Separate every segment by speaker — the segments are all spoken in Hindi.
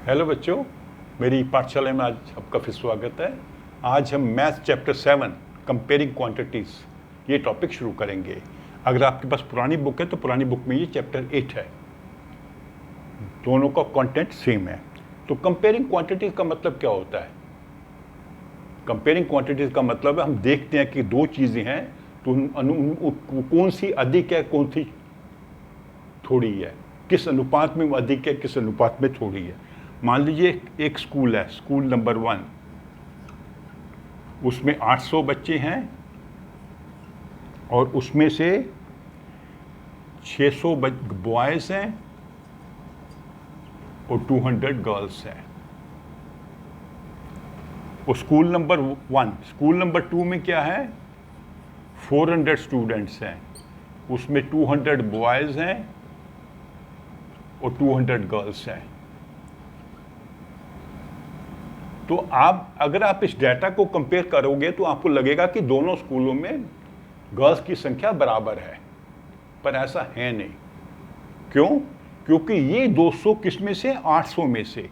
Speaker 1: हेलो बच्चों, मेरी पाठशाला में आज आपका फिर स्वागत है। आज हम मैथ चैप्टर 7 कंपेयरिंग क्वांटिटीज़ ये टॉपिक शुरू करेंगे। अगर आपके पास पुरानी बुक है तो पुरानी बुक में ये चैप्टर 8 है, दोनों का कंटेंट सेम है। तो कंपेयरिंग क्वांटिटीज़ का मतलब क्या होता है? कंपेयरिंग क्वांटिटीज़ का मतलब है हम देखते हैं कि दो चीज़ें हैं तो कौन सी अधिक है, कौन सी थोड़ी है, किस अनुपात में वो अधिक है, किस अनुपात में थोड़ी है। मान लीजिए एक स्कूल है, स्कूल नंबर 1, उसमें 800 बच्चे हैं और उसमें से 600 बॉयज़ हैं और 200 गर्ल्स हैं। और स्कूल नंबर 1, स्कूल नंबर 2 में क्या है, 400 स्टूडेंट्स हैं, उसमें 200 बॉयज़ हैं और 200 गर्ल्स हैं। तो अगर आप इस डाटा को कंपेयर करोगे तो आपको लगेगा कि दोनों स्कूलों में गर्ल्स की संख्या बराबर है, पर ऐसा है नहीं। क्यों? क्योंकि ये 200 किस में से, 800 में से,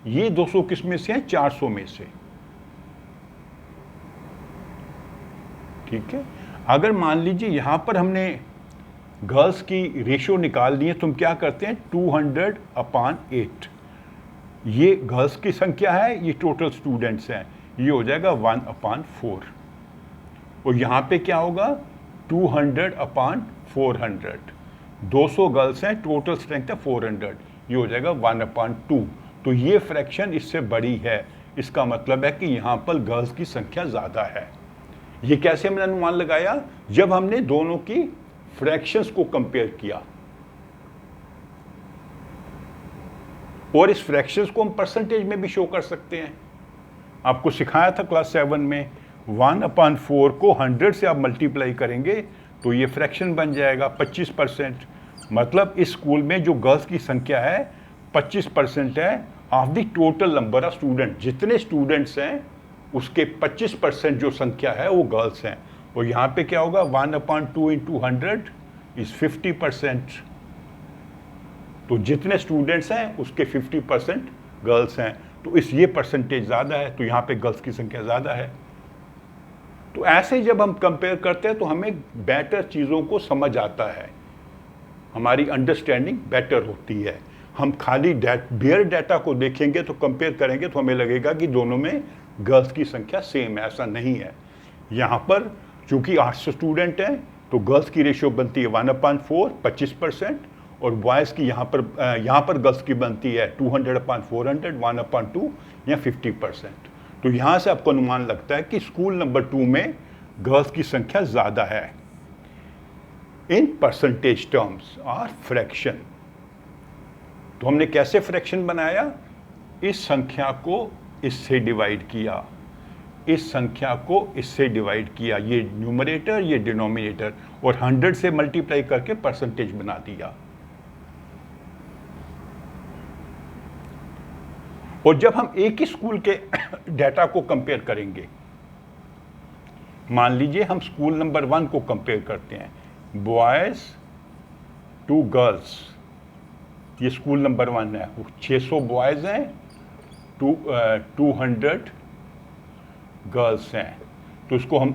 Speaker 1: ये 200 किस में से है, 400 में से। ठीक है। अगर मान लीजिए यहां पर हमने गर्ल्स की रेशियो निकाल दी है तो हम क्या करते हैं, 200/8। ये गर्ल्स की संख्या है, ये टोटल स्टूडेंट्स हैं, ये हो जाएगा 1/4। और यहाँ पे क्या होगा, 200/400। 200 गर्ल्स हैं, टोटल स्ट्रेंथ है 400, ये हो जाएगा 1/2। तो ये फ्रैक्शन इससे बड़ी है, इसका मतलब है कि यहाँ पर गर्ल्स की संख्या ज़्यादा है। ये कैसे हमने अनुमान लगाया? जब हमने दोनों की फ्रैक्शंस को कंपेयर किया, और इस फ्रैक्शंस को हम परसेंटेज में भी शो कर सकते हैं। आपको सिखाया था क्लास 7 में, 1/4 को 100 से आप मल्टीप्लाई करेंगे तो ये फ्रैक्शन बन जाएगा 25%। मतलब इस स्कूल में जो गर्ल्स की संख्या है 25% है of the total number of student. जितने स्टूडेंट्स हैं उसके 25% जो संख्या है वो गर्ल्स हैं। और यहाँ पे क्या होगा, 1/2 × 100 इज 50%। तो जितने स्टूडेंट्स हैं उसके 50% गर्ल्स हैं, तो ये परसेंटेज ज़्यादा है, तो यहाँ पे गर्ल्स की संख्या ज़्यादा है। तो ऐसे जब हम कंपेयर करते हैं तो हमें बेटर चीज़ों को समझ आता है, हमारी अंडरस्टैंडिंग बेटर होती है। हम खाली बेयर डाटा को देखेंगे तो कंपेयर करेंगे तो हमें लगेगा कि दोनों में गर्ल्स की संख्या सेम है, ऐसा नहीं है। यहाँ पर चूँकि 800 स्टूडेंट हैं तो गर्ल्स की रेशियो बनती है 1/4, 25%, और बॉयज़ की यहाँ पर गर्ल्स की बनती है 200/400, 1/2 या 50%। तो यहाँ से आपको अनुमान लगता है कि स्कूल नंबर 2 में गर्ल्स की संख्या ज़्यादा है इन परसेंटेज टर्म्स और फ्रैक्शन। तो हमने कैसे फ्रैक्शन बनाया? इस संख्या को इससे डिवाइड किया, इस संख्या को इससे डिवाइड किया, ये न्यूमरेटर ये डिनोमिनेटर, और 100 से मल्टीप्लाई करके परसेंटेज बना दिया। और जब हम एक ही स्कूल के डाटा को कंपेयर करेंगे, मान लीजिए हम स्कूल नंबर 1 को कंपेयर करते हैं, बॉयज़ टू गर्ल्स, ये स्कूल नंबर 1 है, 600 बॉयज़ हैं, 200 गर्ल्स हैं। तो इसको हम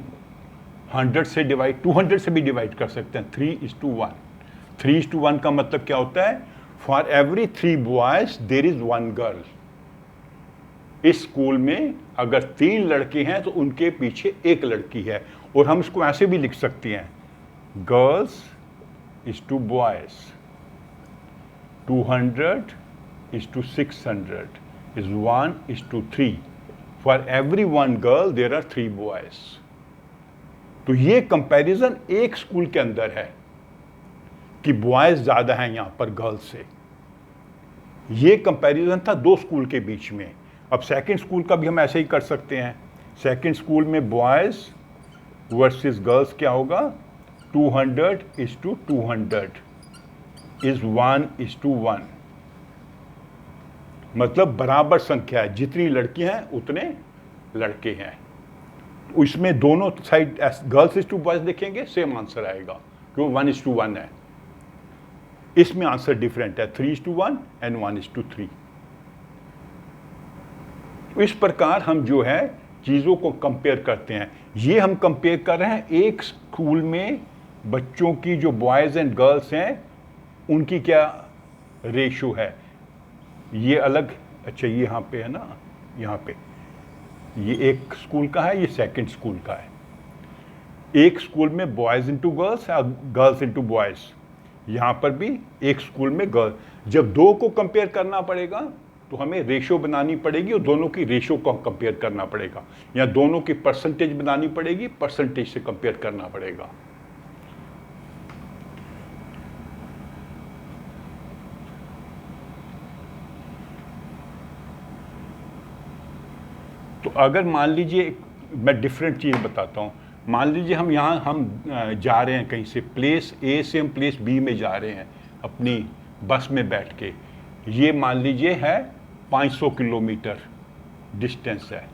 Speaker 1: 100 से डिवाइड, 200 से भी डिवाइड कर सकते हैं, 3:1। 3:1 का मतलब क्या होता है, for every 3 boys there is 1 girl. इस स्कूल में अगर 3 लड़के हैं तो उनके पीछे 1 लड़की है। और हम इसको ऐसे भी लिख सकते हैं, girls is to boys, 200 is to 600 is 1:3। For every 1 girl there are 3 boys. तो ये कंपैरिजन एक स्कूल के अंदर है कि बॉयज़ ज़्यादा हैं यहाँ पर गर्ल्स से। ये कंपैरिजन था 2 स्कूल के बीच में। अब सेकंड स्कूल का भी हम ऐसे ही कर सकते हैं। सेकंड स्कूल में बॉयज़ वर्सेस गर्ल्स क्या होगा, 200:200 इज 1:1। मतलब बराबर संख्या है, जितनी लड़कियां हैं उतने लड़के हैं। इसमें दोनों side girls is to boys देखेंगे, सेम आंसर आएगा, क्यों 1:1 है। इसमें आंसर डिफरेंट है, 3:1 एंड 1:3। तो इस प्रकार हम जो है चीज़ों को कंपेयर करते हैं। ये हम कंपेयर कर रहे हैं एक स्कूल में बच्चों की जो बॉयज़ एंड गर्ल्स हैं उनकी क्या रेशो है, ये अलग। अच्छा ये यहाँ पे है ना, यहाँ पे ये एक स्कूल का है, ये सेकंड स्कूल का है। एक स्कूल में बॉयज़ इंटू गर्ल्स या गर्ल्स इंटू बॉयज़, यहाँ पर भी एक स्कूल में गर्ल। जब दो को कंपेयर करना पड़ेगा तो हमें रेशो बनानी पड़ेगी और दोनों की रेशो को कंपेयर करना पड़ेगा, या दोनों की परसेंटेज बनानी पड़ेगी, परसेंटेज से कंपेयर करना पड़ेगा। तो अगर मान लीजिए, मैं डिफरेंट चीज़ बताता हूँ। मान लीजिए हम जा रहे हैं कहीं से, प्लेस ए से हम प्लेस बी में जा रहे हैं अपनी बस में बैठ के। ये मान लीजिए है 500 किलोमीटर डिस्टेंस है।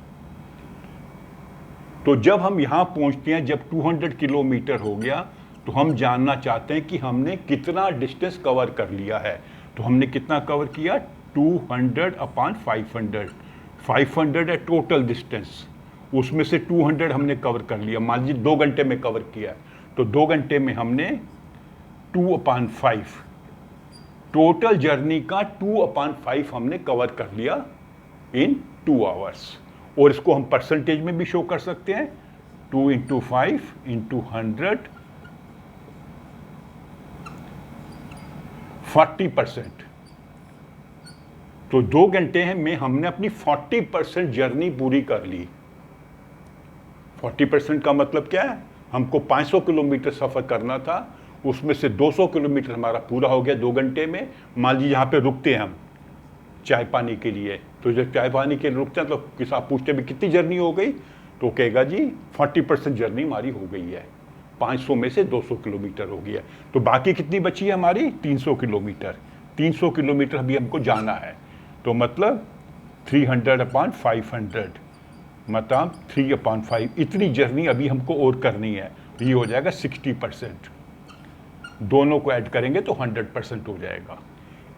Speaker 1: तो जब हम यहाँ पहुँचते हैं, जब 200 किलोमीटर हो गया, तो हम जानना चाहते हैं कि हमने कितना डिस्टेंस कवर कर लिया है। तो हमने कितना कवर किया, 200/500। 500 है टोटल डिस्टेंस, उसमें से 200 हमने कवर कर लिया। मान लीजिए 2 घंटे में कवर किया, तो 2 घंटे में हमने 2/5 टोटल जर्नी का 2/5 हमने कवर कर लिया इन 2 आवर्स। और इसको हम परसेंटेज में भी शो कर सकते हैं, 2 × 5 × 100, 40%। तो 2 घंटे में हमने अपनी 40% जर्नी पूरी कर ली। 40% का मतलब क्या है, हमको 500 किलोमीटर सफ़र करना था, उसमें से 200 किलोमीटर हमारा पूरा हो गया 2 घंटे में। मान लीजिए यहाँ पे रुकते हैं हम चाय पानी के लिए, तो जब चाय पानी के लिए रुकते हैं तो किसी आप पूछते भी कितनी जर्नी हो गई, तो कहेगा जी 40% जर्नी हमारी हो गई है, 500 में से 200 किलोमीटर हो गया। तो बाकी कितनी बची है हमारी, 300 किलोमीटर। 300 किलोमीटर अभी हमको जाना है, तो मतलब 300/500 मतलब 3/5, इतनी जर्नी अभी हमको और करनी है। ये हो जाएगा 60%। दोनों को ऐड करेंगे तो 100% हो जाएगा।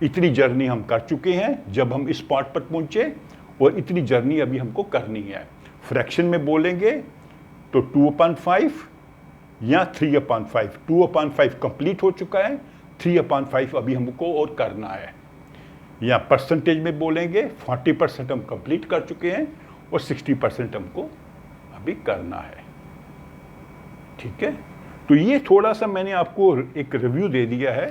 Speaker 1: इतनी जर्नी हम कर चुके हैं जब हम इस स्पॉट पर पहुंचे, और इतनी जर्नी अभी हमको करनी है। फ्रैक्शन में बोलेंगे तो 2/5 या 3/5। 2/5 कंप्लीट हो चुका है, 3/5 अभी हमको और करना है। या परसेंटेज में बोलेंगे 40% हम कंप्लीट कर चुके हैं और 60% हमको अभी करना है। ठीक है, तो ये थोड़ा सा मैंने आपको एक रिव्यू दे दिया है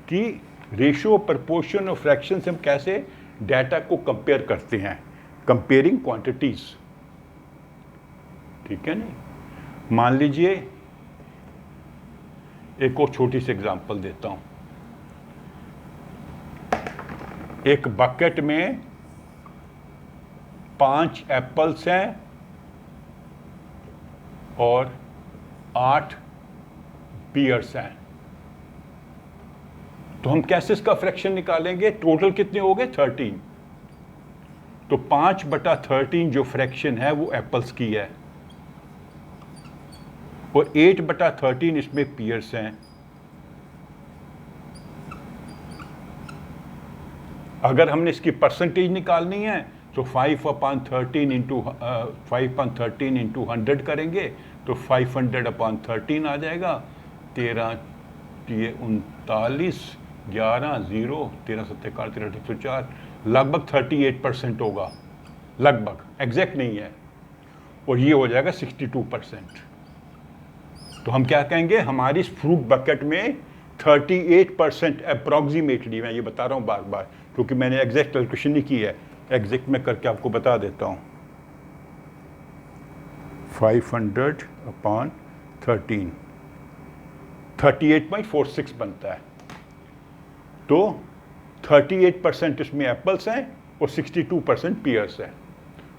Speaker 1: कि रेशो, प्रपोर्शन और फ्रैक्शन से हम कैसे डाटा को कंपेयर करते हैं, कंपेयरिंग क्वांटिटीज। ठीक है नहीं। मान लीजिए एक और छोटी सी एग्जांपल देता हूं। एक बकेट में 5 एप्पल्स हैं और 8 पियर्स हैं। तो हम कैसे इसका फ्रैक्शन निकालेंगे, टोटल कितने हो गए, 13। तो 5/13 जो फ्रैक्शन है वो एप्पल्स की है, और 8/13 इसमें पियर्स हैं। अगर हमने इसकी परसेंटेज निकालनी है तो 5/13 × 100 करेंगे तो 500/13 आ जाएगा। 13 39 11 0 13 7 13 104, लगभग 38% होगा, लगभग, एग्जैक्ट नहीं है। और ये हो जाएगा 62%। तो हम क्या कहेंगे, हमारी इस फ्रूट बकेट में 38% अप्रॉक्सीमेटली, मैं ये बता रहा हूँ बार बार क्योंकि मैंने एग्जैक्ट कैलकुलेशन नहीं की है, एग्जैक्ट में करके आपको बता देता हूँ। 500/13 38.46 बनता है। तो 38% इसमें एप्पल्स हैं और 62% पियर्स हैं।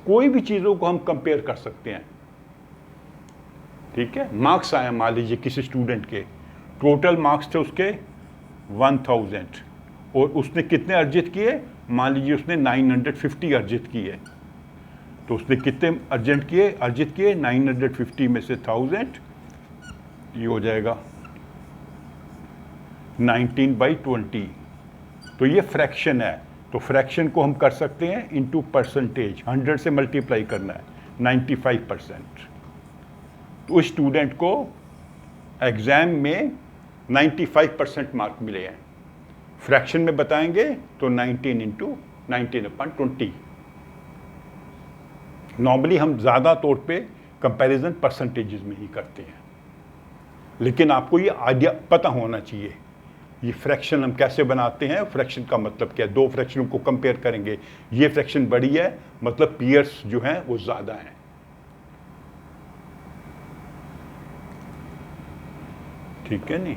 Speaker 1: कोई भी चीज़ों को हम कंपेयर कर सकते हैं। ठीक है, मार्क्स आए मान लीजिए किसी स्टूडेंट के, टोटल मार्क्स थे उसके 1000 और उसने कितने अर्जित किए, मान लीजिए उसने 950 अर्जित किए। तो उसने कितने अर्जित किए 950 में से 1000, ये हो जाएगा 19/20। तो ये फ्रैक्शन है, तो फ्रैक्शन को हम कर सकते हैं इनटू परसेंटेज, 100 से मल्टीप्लाई करना है, 95%। तो उस स्टूडेंट को एग्ज़ाम में 95% मार्क मिले हैं। फ्रैक्शन में बताएंगे तो 19 इंटू 19/20। नॉर्मली हम ज़्यादा तौर पे कंपैरिजन परसेंटेजेस में ही करते हैं, लेकिन आपको ये आइडिया पता होना चाहिए ये फ्रैक्शन हम कैसे बनाते हैं, फ्रैक्शन का मतलब क्या है। दो फ्रैक्शनों को कंपेयर करेंगे, ये फ्रैक्शन बड़ी है मतलब पीयर्स जो हैं वो ज़्यादा हैं। ठीक है नहीं?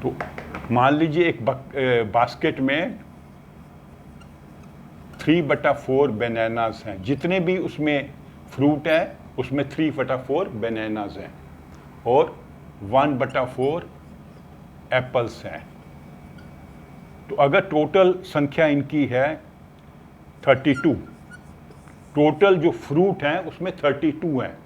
Speaker 1: तो मान लीजिए एक बास्केट में 3/4 बनानास हैं, जितने भी उसमें फ्रूट है उसमें 3/4 बनानास हैं और 1/4 एप्पल्स हैं। तो अगर टोटल संख्या इनकी है 32, टोटल जो फ्रूट हैं उसमें 32 हैं,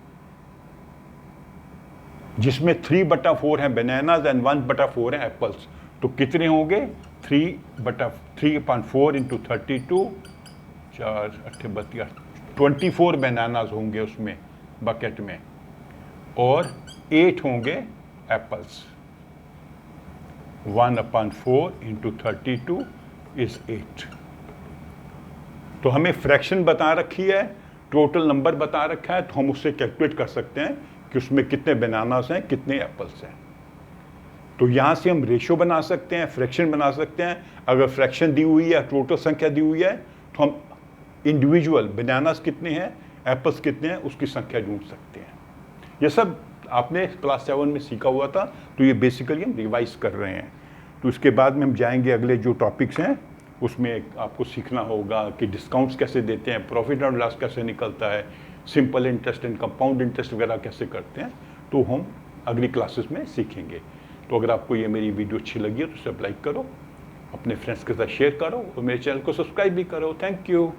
Speaker 1: जिसमें 3/4 हैं बनानास एंड 1/4 हैं एप्पल्स। तो कितने होंगे? 3/4 इंटू 32, 4 8 32, 24 बनानास होंगे उसमें बकेट में और 8 होंगे एप्पल्स। 1/4 into 32 is 8। तो हमें फ्रैक्शन बता रखी है, टोटल नंबर बता रखा है, तो हम उससे कैलकुलेट कर सकते हैं कि उसमें कितने बनानास हैं, कितने एप्पल्स हैं। तो यहाँ से हम रेशो बना सकते हैं, फ्रैक्शन बना सकते हैं। अगर फ्रैक्शन दी हुई है, टोटल संख्या दी हुई है, तो हम इंडिविजुअल बनानास कितने हैं, एप्पल्स कितने हैं, उसकी संख्या ढूंढ सकते हैं। ये सब आपने क्लास 7 में सीखा हुआ था, तो ये बेसिकली हम रिवाइज कर रहे हैं। तो इसके बाद में हम जाएंगे अगले जो टॉपिक्स हैं, उसमें आपको सीखना होगा कि डिस्काउंट्स कैसे देते हैं, प्रॉफिट एंड लॉस कैसे निकलता है, simple interest and compound interest वगैरह कैसे करते हैं, तो हम अगली क्लासेस में सीखेंगे। तो अगर आपको ये मेरी वीडियो अच्छी लगी है तो इसे लाइक करो, अपने फ्रेंड्स के साथ शेयर करो और मेरे चैनल को सब्सक्राइब भी करो। Thank you.